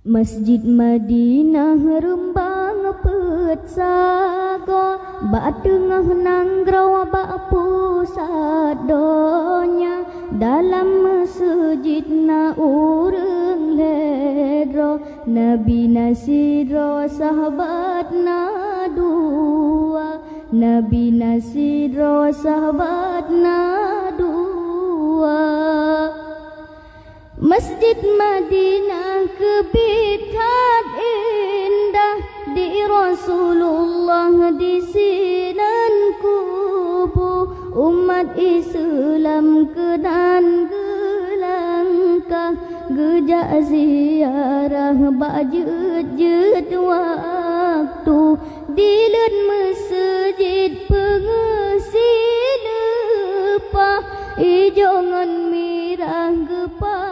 Masjid Madinah rembang petsago, bak tengah nanggrau bak pusat donya. Dalam masjid na urang ledro, Nabi nasidro sahabat na dua, Nabi nasidro sahabat na dua. Masjid Madinah kebitan indah, di Rasulullah di sinan kubu. Umat Islam kedan gelangkah, gejak ziarah bajut-jut waktu. Dilen masjid pengesi lepah, ijongan mirah gepah